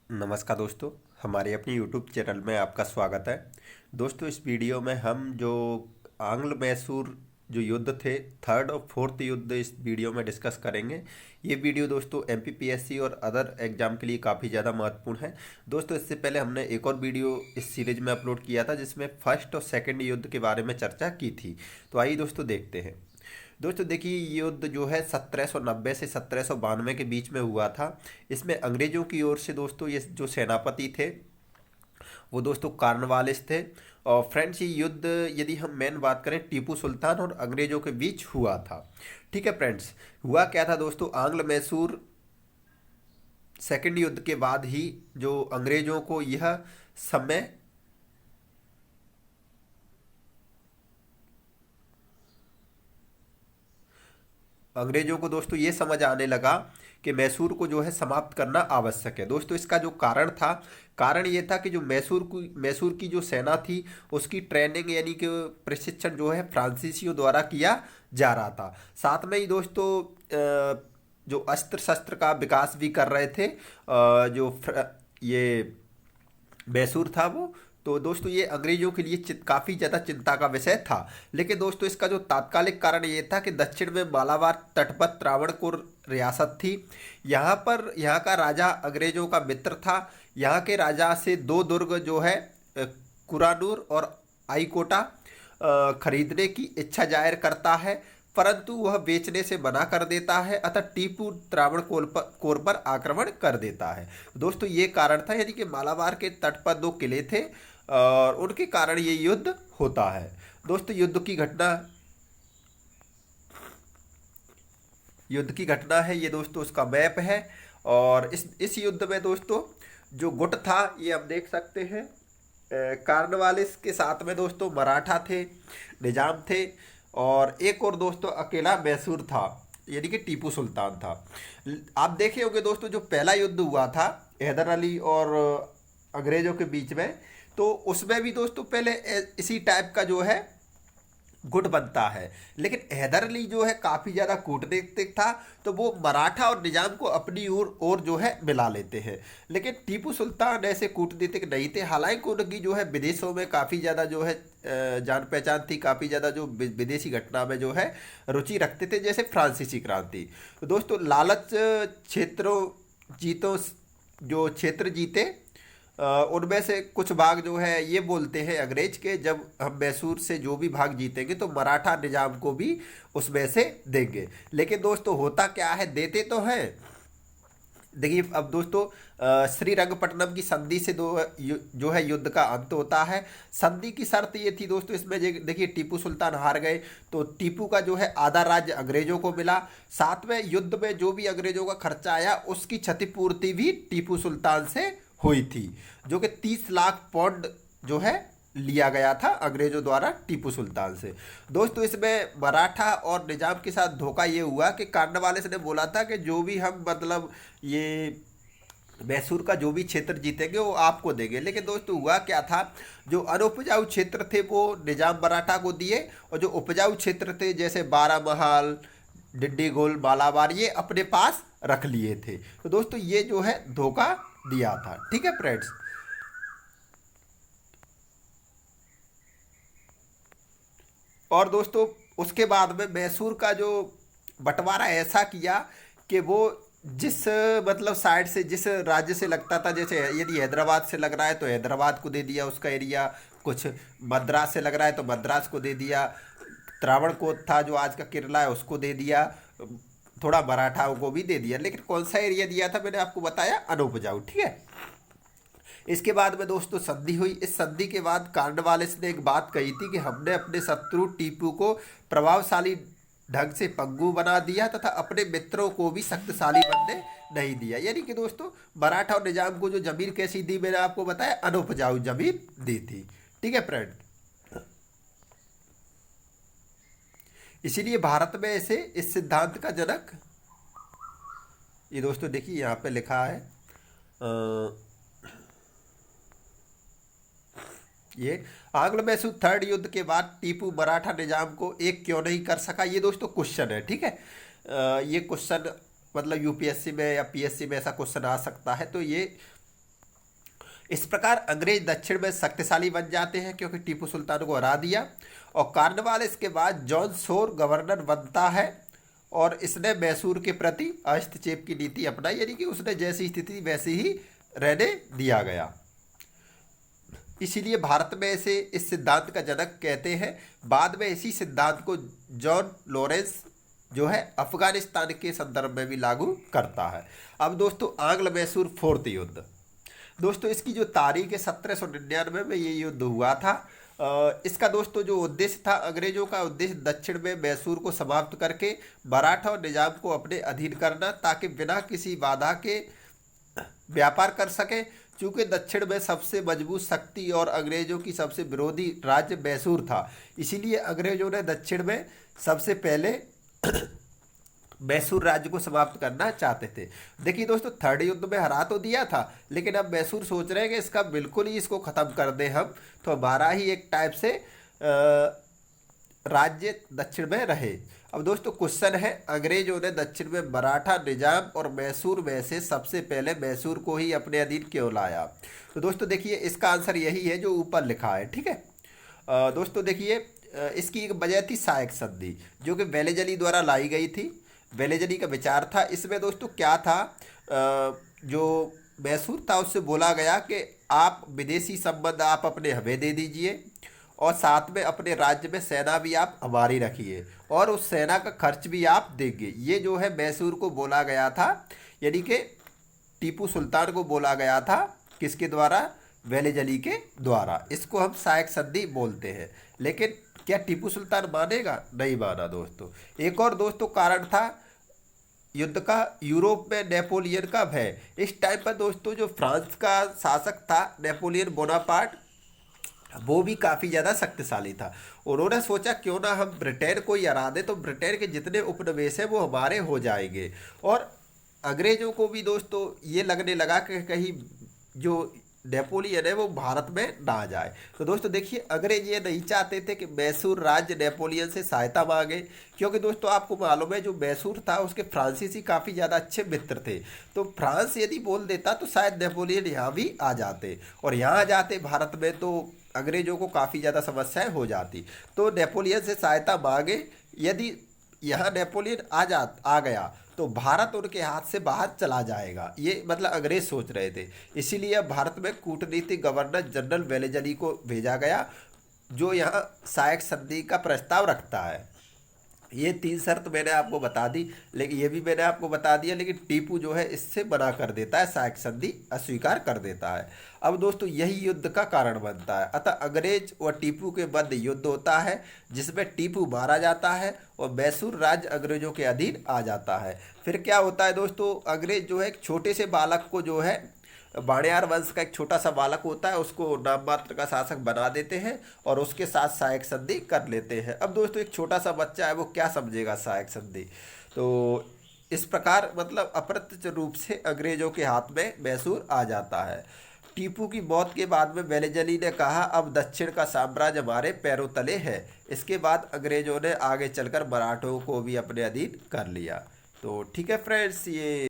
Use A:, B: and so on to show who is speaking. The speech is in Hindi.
A: नमस्कार दोस्तों, हमारे अपनी यूट्यूब चैनल में आपका स्वागत है। दोस्तों, इस वीडियो में हम जो आंग्ल मैसूर जो युद्ध थे, थर्ड और फोर्थ युद्ध इस वीडियो में डिस्कस करेंगे। ये वीडियो दोस्तों एमपीपीएससी और अदर एग्जाम के लिए काफ़ी ज़्यादा महत्वपूर्ण है। दोस्तों, इससे पहले हमने एक और वीडियो इस सीरीज में अपलोड किया था जिसमें फर्स्ट और सेकंड युद्ध के बारे में चर्चा की थी। तो आइए दोस्तों देखते हैं। दोस्तों देखिए, ये युद्ध जो है 1790 से 1792 के बीच में हुआ था। इसमें अंग्रेजों की ओर से दोस्तों ये जो सेनापति थे वो दोस्तों कार्नवालिस थे। और फ्रेंड्स, ये युद्ध यदि हम मेन बात करें टीपू सुल्तान और अंग्रेजों के बीच हुआ था। ठीक है फ्रेंड्स, हुआ क्या था दोस्तों, आंग्ल मैसूर सेकंड युद्ध के बाद ही जो अंग्रेजों को यह समय अंग्रेजों को दोस्तों ये समझ आने लगा कि मैसूर को जो है समाप्त करना आवश्यक है। दोस्तों, इसका जो कारण था, कारण ये था कि जो मैसूर की जो सेना थी उसकी ट्रेनिंग यानी कि प्रशिक्षण जो है फ्रांसीसियों द्वारा किया जा रहा था। साथ में ही दोस्तों जो अस्त्र शस्त्र का विकास भी कर रहे थे। ये मैसूर था वो। तो दोस्तों ये अंग्रेजों के लिए काफ़ी ज़्यादा चिंता का विषय था। लेकिन दोस्तों इसका जो तात्कालिक कारण ये था कि दक्षिण में मालाबार तट पर त्रावणकोर रियासत थी। यहाँ का राजा अंग्रेजों का मित्र था। यहाँ के राजा से दो दुर्ग जो है कुरानूर और आईकोटा खरीदने की इच्छा जाहिर करता है, परंतु वह बेचने से मना कर देता है। अतः टीपू त्रावणकोर पर आक्रमण कर देता है। दोस्तों ये कारण था, यानी कि मालाबार के तट पर दो किले थे और उनके कारण ये युद्ध होता है। दोस्तों युद्ध की घटना है ये दोस्तों, उसका मैप है। और इस युद्ध में दोस्तों जो गुट था ये हम देख सकते हैं। कार्नवालिस के साथ में दोस्तों मराठा थे, निजाम थे, और एक और दोस्तों अकेला मैसूर था, यानी कि टीपू सुल्तान था। आप देखे होंगे दोस्तों, जो पहला युद्ध हुआ था हैदर अली और अंग्रेजों के बीच में, तो उसमें भी दोस्तों पहले इसी टाइप का जो है गुट बनता है। लेकिन हैदर अली जो है काफ़ी ज़्यादा कूटनीतिक था, तो वो मराठा और निजाम को अपनी ओर जो है मिला लेते हैं। लेकिन टीपू सुल्तान ऐसे कूटनीतिक नहीं थे। हालांकि उनकी जो है विदेशों में काफ़ी ज़्यादा जो है जान पहचान थी, काफ़ी ज़्यादा जो विदेशी घटना में जो है रुचि रखते थे, जैसे फ्रांसीसी क्रांति। तो दोस्तों लालच क्षेत्रों जीतों जो क्षेत्र जीते, उनमें से कुछ भाग जो है ये बोलते हैं अंग्रेज के, जब हम मैसूर से जो भी भाग जीतेंगे तो मराठा निजाम को भी उसमें से देंगे। लेकिन दोस्तों होता क्या है, देते तो हैं। देखिए अब दोस्तों श्रीरंगपट्टनम की संधि से जो है युद्ध का अंत होता है। संधि की शर्त ये थी दोस्तों, इसमें देखिए टीपू सुल्तान हार गए तो टीपू का जो है आधा राज्य अंग्रेजों को मिला। साथ में युद्ध में जो भी अंग्रेजों का खर्चा आया उसकी क्षतिपूर्ति भी टीपू सुल्तान से हुई थी, जो कि 30 लाख पाउंड जो है लिया गया था अंग्रेजों द्वारा टीपू सुल्तान से। दोस्तों इसमें मराठा और निजाम के साथ धोखा ये हुआ कि कार्नवालिस ने बोला था कि जो भी हम मतलब ये मैसूर का जो भी क्षेत्र जीतेंगे वो आपको देंगे। लेकिन दोस्तों हुआ क्या था, जो अनउपजाऊ क्षेत्र थे वो निजाम मराठा को दिए, और जो उपजाऊ क्षेत्र थे जैसे बारामहाल, डिंडीगुल, मालाबार, ये अपने पास रख लिए थे। तो दोस्तों ये जो है धोखा दिया था। ठीक है फ्रेंड्स। और दोस्तों उसके बाद में मैसूर का जो बंटवारा ऐसा किया कि वो जिस मतलब साइड से जिस राज्य से लगता था, जैसे यदि हैदराबाद से लग रहा है तो हैदराबाद को दे दिया उसका एरिया, कुछ मद्रास से लग रहा है तो मद्रास को दे दिया, त्रावणकोर था जो आज का केरला है उसको दे दिया, थोड़ा मराठाओं को भी दे दिया। लेकिन कौन सा एरिया दिया था मैंने आपको बताया, अनउपजाऊ। ठीक है। इसके बाद में दोस्तों संधि हुई। इस संधि के बाद कार्नवालिस ने एक बात कही थी कि हमने अपने शत्रु टीपू को प्रभावशाली ढंग से पंगु बना दिया तथा अपने मित्रों को भी शक्तिशाली बनने नहीं दिया। यानी कि दोस्तों मराठा और निजाम को जो जमीन कैसी दी, मैंने आपको बताया अनउपजाऊ जमीन दी थी। ठीक है फ्रेंड। इसीलिए भारत में ऐसे इस सिद्धांत का जनक, ये दोस्तों देखिए यहाँ पे लिखा है ये आंग्ल मैसूर थर्ड युद्ध के बाद टीपू मराठा निजाम को एक क्यों नहीं कर सका, ये दोस्तों क्वेश्चन है। ठीक है। ये क्वेश्चन मतलब यूपीएससी में या पीएससी में ऐसा क्वेश्चन आ सकता है। तो ये इस प्रकार अंग्रेज दक्षिण में शक्तिशाली बन जाते हैं क्योंकि टीपू सुल्तान को हरा दिया। और कॉर्नवालिस के बाद जॉन शोर गवर्नर बनता है और इसने मैसूर के प्रति हस्तक्षेप की नीति अपनाई, यानी कि उसने जैसी स्थिति वैसी ही रहने दिया गया। इसीलिए भारत में इसे इस सिद्धांत का जनक कहते हैं। बाद में इसी सिद्धांत को जॉन लॉरेंस जो है अफगानिस्तान के संदर्भ में भी लागू करता है। अब दोस्तों आंग्ल मैसूर फोर्थ युद्ध, दोस्तों इसकी जो तारीख है 1799 में ये युद्ध हुआ था। इसका दोस्तों जो उद्देश्य था, अंग्रेजों का उद्देश्य दक्षिण में मैसूर को समाप्त करके मराठा और निजाम को अपने अधीन करना, ताकि बिना किसी बाधा के व्यापार कर सके। चूँकि दक्षिण में सबसे मजबूत शक्ति और अंग्रेजों की सबसे विरोधी राज्य मैसूर था, इसीलिए अंग्रेजों ने दक्षिण में सबसे पहले मैसूर राज्य को समाप्त करना चाहते थे। देखिए दोस्तों, थर्ड युद्ध में हरा तो दिया था, लेकिन अब मैसूर सोच रहे हैं कि इसका बिल्कुल ही इसको ख़त्म कर दें हम, तो हमारा ही एक टाइप से राज्य दक्षिण में रहे। अब दोस्तों क्वेश्चन है, अंग्रेजों ने दक्षिण में मराठा, निजाम और मैसूर में से सबसे पहले मैसूर को ही अपने अधीन क्यों लाया? तो दोस्तों देखिए, इसका आंसर यही है जो ऊपर लिखा है, ठीक है। दोस्तों देखिए, इसकी एक वजह थी सहायक संधि, जो कि वेलेजली द्वारा लाई गई थी। वेलेजली का विचार था, इसमें दोस्तों क्या था, जो मैसूर था उससे बोला गया कि आप विदेशी संबंध आप अपने हमें दे दीजिए और साथ में अपने राज्य में सेना भी आप हमारी रखिए और उस सेना का खर्च भी आप देंगे। ये जो है मैसूर को बोला गया था, यानी कि टीपू सुल्तान को बोला गया था। किसके द्वारा? वेलेजली के द्वारा। इसको हम सहायक संधि बोलते हैं। लेकिन क्या टीपू सुल्तान मानेगा? नहीं माना दोस्तों। एक और दोस्तों कारण था युद्ध का, यूरोप में नेपोलियन का भय। इस टाइम पर दोस्तों जो फ्रांस का शासक था नेपोलियन बोनापार्ट, वो भी काफ़ी ज़्यादा शक्तिशाली था। उन्होंने सोचा क्यों ना हम ब्रिटेन को ही हरा दें, तो ब्रिटेन के जितने उपनिवेश हैं वो हमारे हो जाएंगे। और अंग्रेजों को भी दोस्तों ये लगने लगा कि कहीं जो नेपोलियन है वो भारत में ना आ जाए। तो दोस्तों देखिए, अंग्रेज ये नहीं चाहते थे कि मैसूर राज्य नेपोलियन से सहायता मांगे, क्योंकि दोस्तों आपको मालूम है जो मैसूर था उसके फ्रांसीसी काफ़ी ज़्यादा अच्छे मित्र थे। तो फ्रांस यदि बोल देता तो शायद नेपोलियन यहाँ भी आ जाते, और यहाँ आ जाते भारत में तो अंग्रेजों को काफ़ी ज़्यादा समस्याएं हो जाती। तो नेपोलियन से सहायता मांगे, यदि यहाँ नेपोलियन आ गया तो भारत उनके हाथ से बाहर चला जाएगा, ये मतलब अंग्रेज सोच रहे थे। इसीलिए अब भारत में कूटनीतिक गवर्नर जनरल वेलेजली को भेजा गया, जो यहाँ सहायक संधि का प्रस्ताव रखता है। ये 3 शर्त मैंने आपको बता दी, लेकिन ये भी मैंने आपको बता दिया, लेकिन टीपू जो है इससे मना कर देता है, सहायक संधि अस्वीकार कर देता है। अब दोस्तों यही युद्ध का कारण बनता है। अतः अंग्रेज और टीपू के मध्य युद्ध होता है, जिसमें टीपू मारा जाता है और मैसूर राज्य अंग्रेजों के अधीन आ जाता है। फिर क्या होता है दोस्तों, अंग्रेज जो है एक छोटे से बालक को जो है वाणियार वंश का एक छोटा सा बालक होता है, उसको नाम मात्र का शासक बना देते हैं और उसके साथ सहायक संधि कर लेते हैं। अब दोस्तों एक छोटा सा बच्चा है, वो क्या समझेगा सहायक संधि? तो इस प्रकार मतलब अप्रत्यक्ष रूप से अंग्रेजों के हाथ में मैसूर आ जाता है। टीपू की मौत के बाद में वेलेजली ने कहा अब दक्षिण का साम्राज्य हमारे पैरों तले है। इसके बाद अंग्रेजों ने आगे चलकर मराठों को भी अपने अधीन कर लिया। तो ठीक है फ्रेंड्स, ये